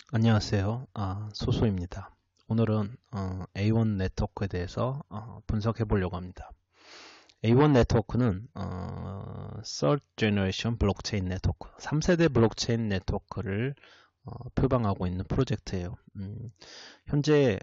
안녕하세요. 소소입니다. 오늘은 A1 네트워크에 대해서 분석해 보려고 합니다. A1 네트워크는 Third Generation 블록체인 네트워크, 3세대 블록체인 네트워크를 표방하고 있는 프로젝트예요. 현재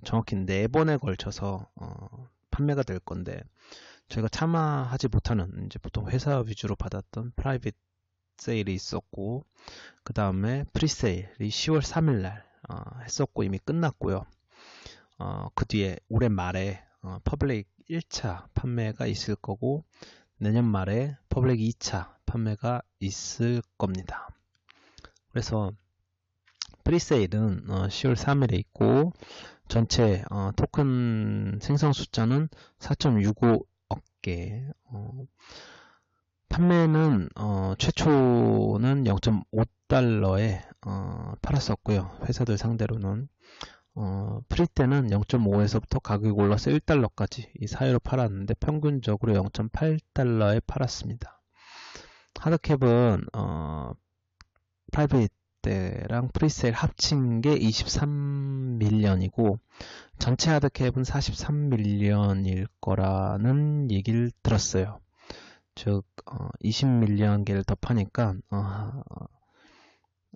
정확히 4번에 걸쳐서 판매가 될 건데, 저희가 참여하지 못하는, 이제 보통 회사 위주로 받았던 프라이빗 세일이 있었고, 그 다음에 프리세일이 10월 3일날 했었고 이미 끝났고요. 그 뒤에 올해 말에 퍼블릭 1차 판매가 있을 거고, 내년 말에 퍼블릭 2차 판매가 있을 겁니다. 그래서 프리세일은 10월 3일에 있고, 전체 토큰 생성 숫자는 4.65억 개. 판매는 최초는 0.5달러에 팔았었고요. 회사들 상대로는 프리 때는 0.5에서부터 가격이 올라서 1달러까지 이 사이로 팔았는데 평균적으로 0.8달러에 팔았습니다. 하드캡은 프라이빗 때랑 프리세일 합친 게 23밀리언이고 전체 하드캡은 43밀리언일 거라는 얘기를 들었어요. 즉 20밀리언 개를 더 파니까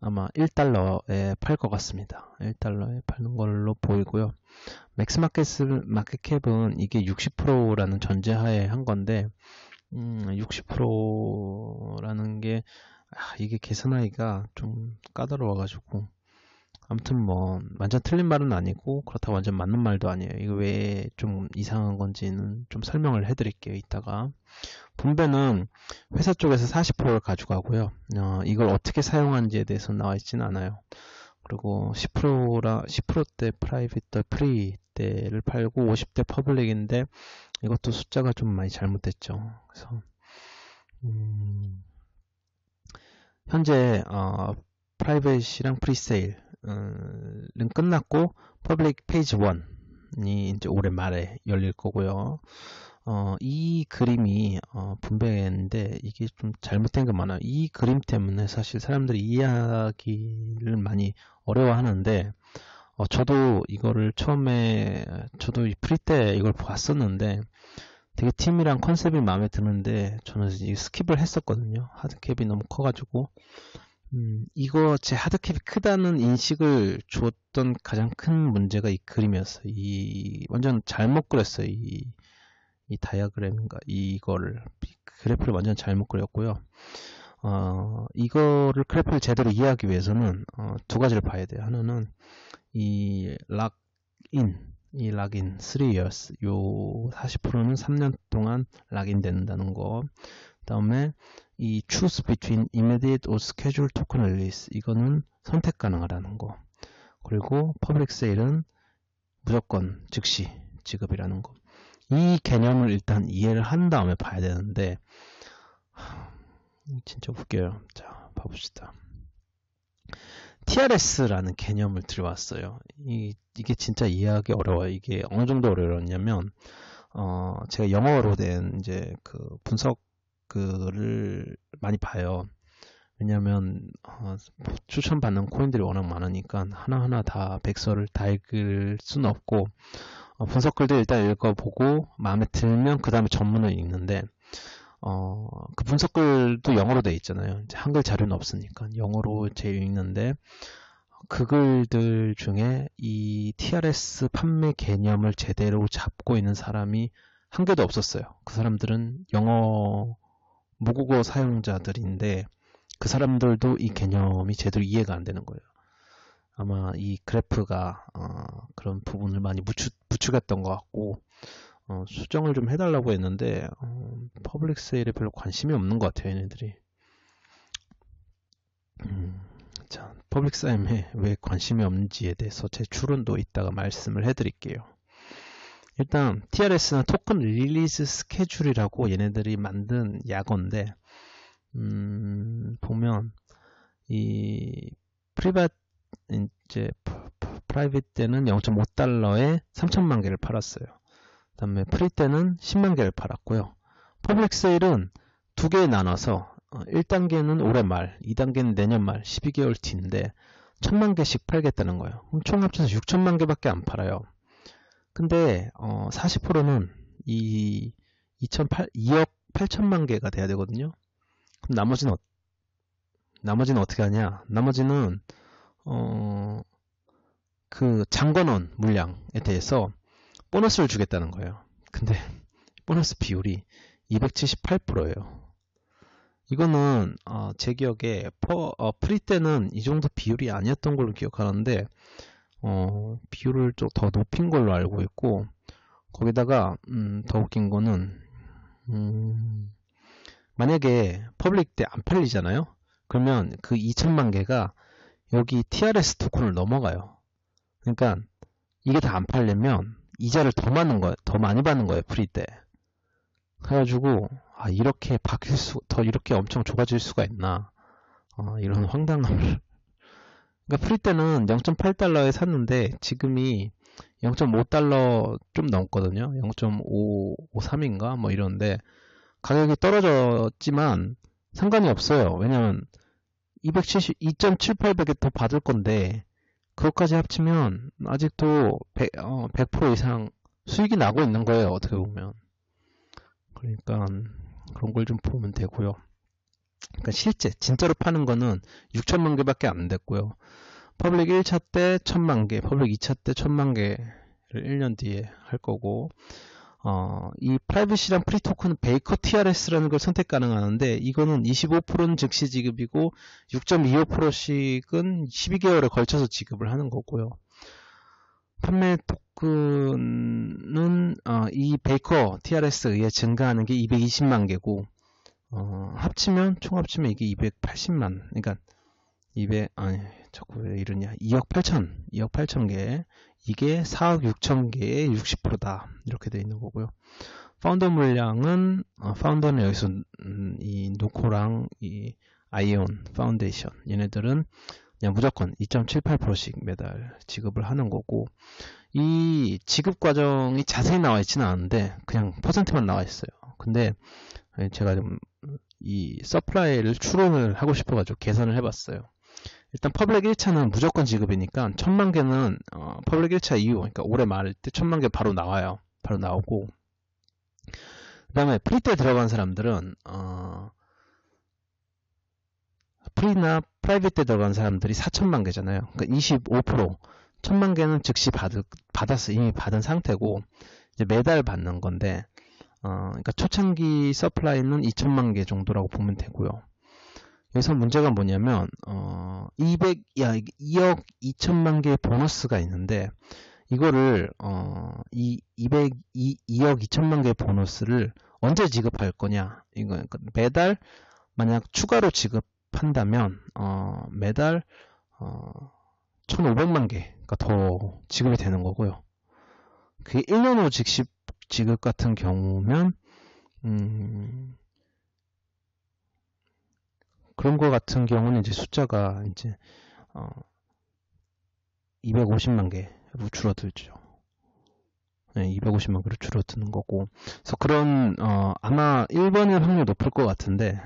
아마 1달러에 팔 것 같습니다. 1달러에 파는 걸로 보이고요. 맥스 마켓캡은 이게 60%라는 전제하에 한 건데 60%라는 게 이게 계산하기가 좀 까다로워가지고, 아무튼 뭐 완전 틀린 말은 아니고 그렇다고 완전 맞는 말도 아니에요. 이거 왜 좀 이상한 건지는 좀 설명을 해드릴게요. 이따가. 분배는 회사 쪽에서 40%를 가져가고요. 이걸 어떻게 사용하는지에 대해서 나와 있지는 않아요. 그리고 10%대 프라이빗 프리 때를 팔고 50대 퍼블릭인데 이것도 숫자가 좀 많이 잘못됐죠. 그래서 현재 프라이빗이랑 프리세일은 끝났고 퍼블릭 페이지 1이 이제 올해 말에 열릴 거고요. 이 그림이 분배인데 이게 좀 잘못된 게 많아요. 이 그림 때문에 사실 사람들이 이해하기를 많이 어려워하는데, 저도 이거를 저도 이 프리 때 이걸 봤었는데 되게 팀이랑 컨셉이 마음에 드는데 저는 스킵을 했었거든요. 하드캡이 너무 커가지고. 이거 제 하드캡이 크다는 인식을 줬던 가장 큰 문제가 이 그림이었어요. 완전 잘못 그렸어요. 이 다이어그램인가 이거를 그래프를 완전 잘못 그렸고요. 이거를 그래프를 제대로 이해하기 위해서는 두 가지를 봐야 돼요. 하나는 이 락인 3years 요 40%는 3년 동안 락인 된다는 거. 다음에 이 choose between immediate or scheduled token release 이거는 선택 가능하다는 거. 그리고 public sale은 무조건 즉시 지급이라는 거. 이 개념을 일단 이해를 한 다음에 봐야 되는데 진짜 웃겨요. 자, 봐봅시다. TRS라는 개념을 들어왔어요. 이게 진짜 이해하기 어려워요. 이게 어느 정도 어려웠냐면 제가 영어로 된 이제 그 분석글을 많이 봐요. 왜냐면 추천받는 코인들이 워낙 많으니까 하나하나 다 백서를 다 읽을 수는 없고, 분석글도 일단 읽어보고 마음에 들면 그 다음에 전문을 읽는데, 그 분석글도 영어로 돼 있잖아요. 이제 한글 자료는 없으니까 영어로 제일 읽는데, 그 글들 중에 이 TRS 판매 개념을 제대로 잡고 있는 사람이 한 개도 없었어요. 그 사람들은 영어 모국어 사용자들인데 그 사람들도 이 개념이 제대로 이해가 안 되는 거예요. 아마 이 그래프가 그런 부분을 많이 부추겼던 것 같고, 수정을 좀 해달라고 했는데 퍼블릭 세일에 별로 관심이 없는 것 같아요, 얘네들이. 자, 퍼블릭 세일에 왜 관심이 없는지에 대해서 제 추론도 이따가 말씀을 해드릴게요. 일단 TRS는 토큰 릴리즈 스케줄이라고 얘네들이 만든 약어인데, 보면 이 프라이빗 때는 0.5달러에 3천만 개를 팔았어요. 그 다음에 프리 때는 10만 개를 팔았고요. 퍼블릭 세일은 두 개에 나눠서 1단계는 올해 말, 2단계는 내년 말, 12개월 뒤인데 1000만 개씩 팔겠다는 거예요. 그럼 총 합쳐서 6천만 개밖에 안 팔아요. 근데 40%는 이 2억 8천만 개가 돼야 되거든요. 그럼 나머지는 어떻게 하냐? 나머지는 그 장관원 물량에 대해서 보너스를 주겠다는 거예요. 근데 보너스 비율이 278%예요. 이거는 제 기억에 프리 때는 이 정도 비율이 아니었던 걸로 기억하는데 비율을 좀 더 높인 걸로 알고 있고, 거기다가 더 웃긴 거는 만약에 퍼블릭 때 안 팔리잖아요. 그러면 그 2천만 개가 여기 TRS 토큰을 넘어가요. 그러니까 이게 다 안 팔려면 이자를 더 많이 받는 거예요, 프리 때. 그래가지고 이렇게 이렇게 엄청 좁아질 수가 있나, 이런 황당함을. 그러니까 프리 때는 0.8달러에 샀는데 지금이 0.5달러 좀 넘거든요. 0.553인가 뭐 이런데 가격이 떨어졌지만 상관이 없어요. 왜냐면 2.78백에 더 받을 건데 그것까지 합치면 아직도 100% 이상 수익이 나고 있는 거예요, 어떻게 보면. 그러니까 그런 걸 좀 보면 되고요. 그러니까 실제 진짜로 파는 거는 6천만 개밖에 안 됐고요. 퍼블릭 1차 때 1000만 개, 퍼블릭 2차 때 1000만 개를 1년 뒤에 할 거고, 이 프라이빗이랑 프리 토큰은 베이커 TRS라는 걸 선택 가능하는데, 이거는 25%는 즉시 지급이고 6.25%씩은 12개월에 걸쳐서 지급을 하는 거고요. 판매 토큰은 이 베이커 TRS에 의해 증가하는 게 220만 개고, 총 합치면 이게 280만, 그러니까 2억 8천 개, 이게 4억 6천 개의 60%다, 이렇게 되어 있는 거고요. 파운더 물량은 파운더는 여기서 이 노코랑 이 아이온 파운데이션, 얘네들은 그냥 무조건 2.78%씩 매달 지급을 하는 거고, 이 지급 과정이 자세히 나와 있지는 않은데 그냥 퍼센트만 나와 있어요. 근데 제가 좀 이 서플라이를 추론을 하고 싶어가지고 계산을 해봤어요. 일단 퍼블릭 1차는 무조건 지급이니까 1000만 개는 퍼블릭 1차 이후, 그러니까 올해 말 때 1000만 개 바로 나와요. 바로 나오고, 그 다음에 프리 때 들어간 사람들은 프리나 프라이빗 때 들어간 사람들이 4천만 개잖아요. 그러니까 25%, 1000만 개는 즉시 이미 받은 상태고, 이제 매달 받는 건데, 그러니까 초창기 서플라이는 2천만 개 정도라고 보면 되고요. 여기서 문제가 뭐냐면 2억 2천만 개의 보너스가 있는데, 이거를 2억 2천만 개의 보너스를 언제 지급할 거냐, 이거. 그러니까 매달 만약 추가로 지급한다면 매달 1,500만 개가 더 지급이 되는 거고요. 그게 1년 후 지급 같은 경우면 그런 거 같은 경우는 이제 숫자가 이제 250만 개로 줄어들죠. 네, 250만 개로 줄어드는 거고. 그래서 그런 아마 1번일 확률이 높을 것 같은데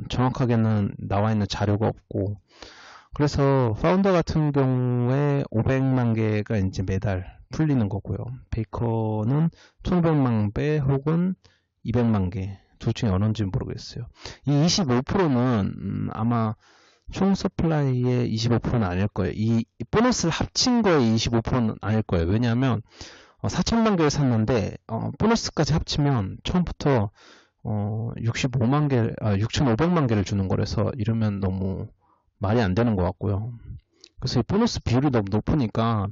정확하게는 나와 있는 자료가 없고, 그래서 파운더 같은 경우에 500만 개가 이제 매달 풀리는 거고요. 베이커는 1500만 배 혹은 200만 개, 둘 중에 어느인지 모르겠어요. 이 25%는 아마 총 서플라이의 25%는 아닐 거예요. 이 보너스를 합친 거의 25%는 아닐 거예요. 왜냐하면 4천만 개를 샀는데 보너스까지 합치면 처음부터 6,500만 개를 주는 거라서 이러면 너무 말이 안 되는 것 같고요. 그래서 이 보너스 비율이 너무 높으니까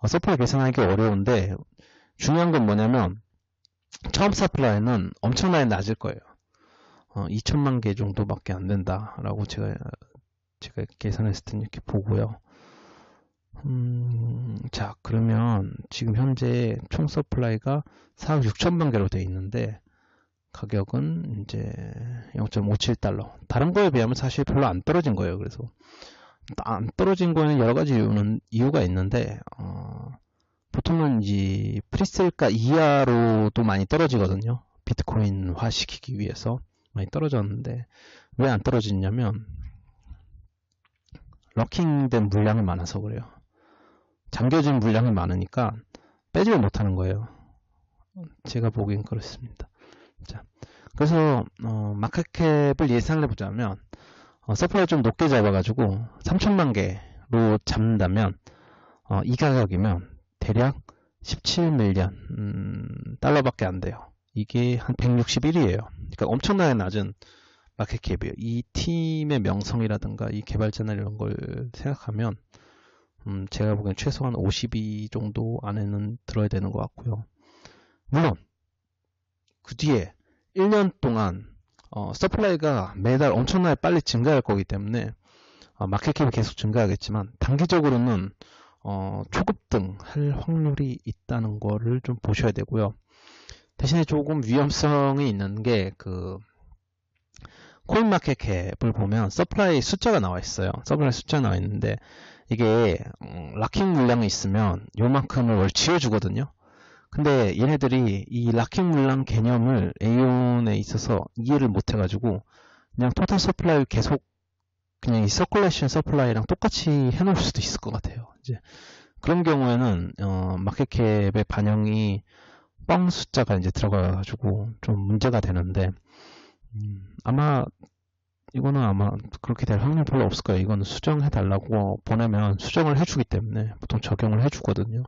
서플라이 계산하기 어려운데, 중요한 건 뭐냐면 처음 서플라이는 엄청나게 낮을 거예요. 2천만 개 정도밖에 안 된다라고 제가 계산했을 때 이렇게 보고요. 자, 그러면 지금 현재 총 서플라이가 4억 6천만 개로 되어 있는데 가격은 이제 0.57달러. 다른 거에 비하면 사실 별로 안 떨어진 거예요. 그래서 안 떨어진 거에는 여러 가지 이유가 있는데, 보통은 이제 프리셀가 이하로도 많이 떨어지거든요. 비트코인화 시키기 위해서. 많이 떨어졌는데 왜 안 떨어지냐면 럭킹된 물량이 많아서 그래요. 잠겨진 물량이 많으니까 빼지를 못하는 거예요. 제가 보기엔 그렇습니다. 자, 그래서 마켓캡을 예상을 해보자면 서플라이 좀 높게 잡아가지고 3천만 개로 잡는다면 이 가격이면 대략 17밀리언 달러밖에 안 돼요. 이게 한 161이에요. 그러니까 엄청나게 낮은 마켓캡이에요. 이 팀의 명성이라든가 이 개발자나 이런 걸 생각하면 제가 보기엔 최소한 52 정도 안에는 들어야 되는 것 같고요. 물론 그 뒤에 1년 동안 서플라이가 매달 엄청나게 빨리 증가할 거기 때문에 마켓캡이 계속 증가하겠지만 단기적으로는 초급등 할 확률이 있다는 거를 좀 보셔야 되고요. 대신에 조금 위험성이 있는 게 코인마켓캡을 보면 서플라이 숫자가 나와 있어요. 서플라이 숫자가 나와 있는데 이게 락킹 물량이 있으면 요만큼을 지어주거든요. 근데 얘네들이 이 락킹 물량 개념을 에이온에 있어서 이해를 못해가지고 그냥 토탈 서플라이를 계속 그냥 이 서큘레이션 서플라이랑 똑같이 해놓을 수도 있을 것 같아요. 이제 그런 경우에는 마켓캡의 반영이 뻥 숫자가 이제 들어가가지고 좀 문제가 되는데 이거는 아마 그렇게 될 확률 별로 없을 거예요. 이거는 수정해달라고 보내면 수정을 해주기 때문에 보통 적용을 해주거든요.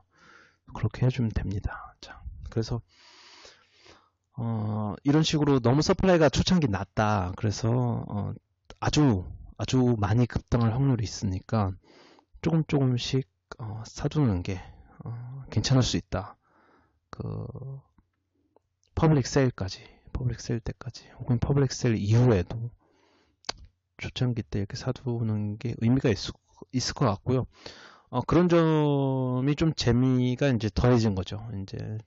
그렇게 해주면 됩니다. 자, 그래서 이런 식으로 너무 서플라이가 초창기 낮다. 그래서 아주 많이 급등할 확률이 있으니까 조금씩 사두는 게 괜찮을 수 있다. 퍼블릭 세일 때까지 혹은 퍼블릭 세일 이후에도 초창기 때 이렇게 사두는 게 의미가 있을 것 같고요. 그런 점이 좀 재미가 이제 더해진 거죠. 이제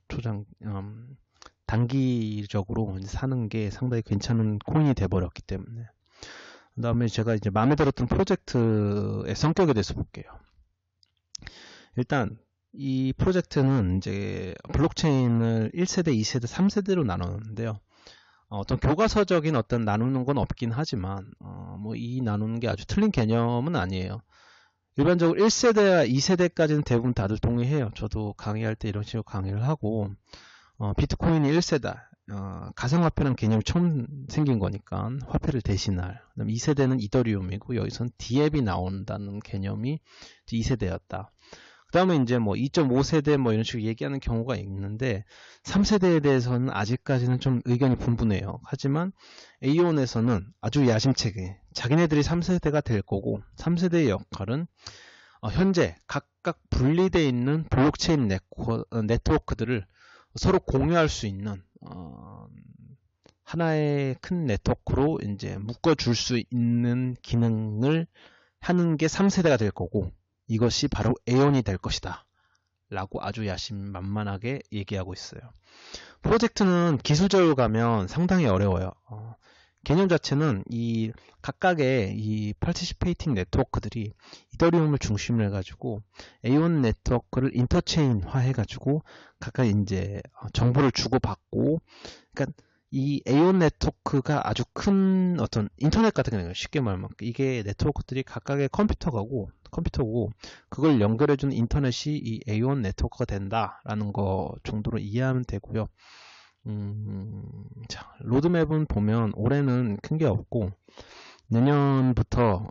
단기적으로 이제 사는 게 상당히 괜찮은 코인이 돼버렸기 때문에. 그 다음에 제가 이제 마음에 들었던 프로젝트의 성격에 대해서 볼게요. 일단 이 프로젝트는 이제 블록체인을 1세대, 2세대, 3세대로 나누는데요. 어떤 교과서적인 어떤 나누는 건 없긴 하지만 뭐 이 나누는 게 아주 틀린 개념은 아니에요. 일반적으로 1세대와 2세대까지는 대부분 다들 동의해요. 저도 강의할 때 이런 식으로 강의를 하고 비트코인이 1세대 가상화폐라는 개념이 처음 생긴 거니까 화폐를 대신할. 그다음에 2세대는 이더리움이고 여기서는 디앱이 나온다는 개념이 2세대였다. 그 다음에 이제 뭐 2.5세대 뭐 이런 식으로 얘기하는 경우가 있는데 3세대에 대해서는 아직까지는 좀 의견이 분분해요. 하지만 에이온에서는 아주 야심차게 자기네들이 3세대가 될 거고 3세대의 역할은 현재 각각 분리되어 있는 블록체인 네트워크들을 서로 공유할 수 있는 하나의 큰 네트워크로 이제 묶어줄 수 있는 기능을 하는 게 3세대가 될 거고 이것이 바로 에온이 될 것이다 라고 아주 야심만만하게 얘기하고 있어요. 프로젝트는 기술적으로 가면 상당히 어려워요. 개념 자체는 이 각각의 이 파티시페이팅 네트워크들이 이더리움을 중심으로 해가지고 에온 네트워크를 인터체인화 해가지고 각각 이제 정보를 주고받고, 그러니까 이 에온 네트워크가 아주 큰 어떤 인터넷 같은 거예요. 쉽게 말하면 이게 네트워크들이 각각의 컴퓨터고 그걸 연결해주는 인터넷이 이 에온 네트워크가 된다라는 거 정도로 이해하면 되고요. 자, 로드맵은 보면 올해는 큰 게 없고 내년부터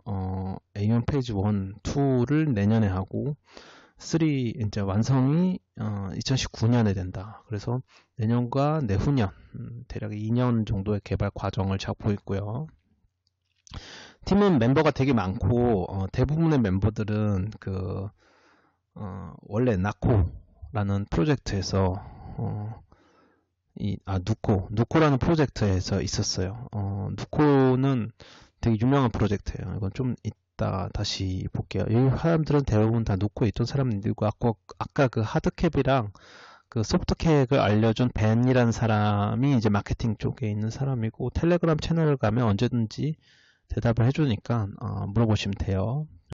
에온 페이지 1, 2를 내년에 하고 3 이제 완성이 2019년에 된다. 그래서 내년과 내후년 대략 2년 정도의 개발 과정을 잡고 있고요. 팀은 멤버가 되게 많고 대부분의 멤버들은 원래 나코라는 프로젝트에서 누코라는 프로젝트에서 있었어요. 누코는 되게 유명한 프로젝트예요. 이건 좀 이따 다시 볼게요. 이 사람들은 대부분 다 누코에 있던 사람들이고 아까 그 하드캡이랑 그 소프트캡을 알려준 벤이라는 사람이 이제 마케팅 쪽에 있는 사람이고 텔레그램 채널을 가면 언제든지 대답을 해주니까 물어보시면 돼요.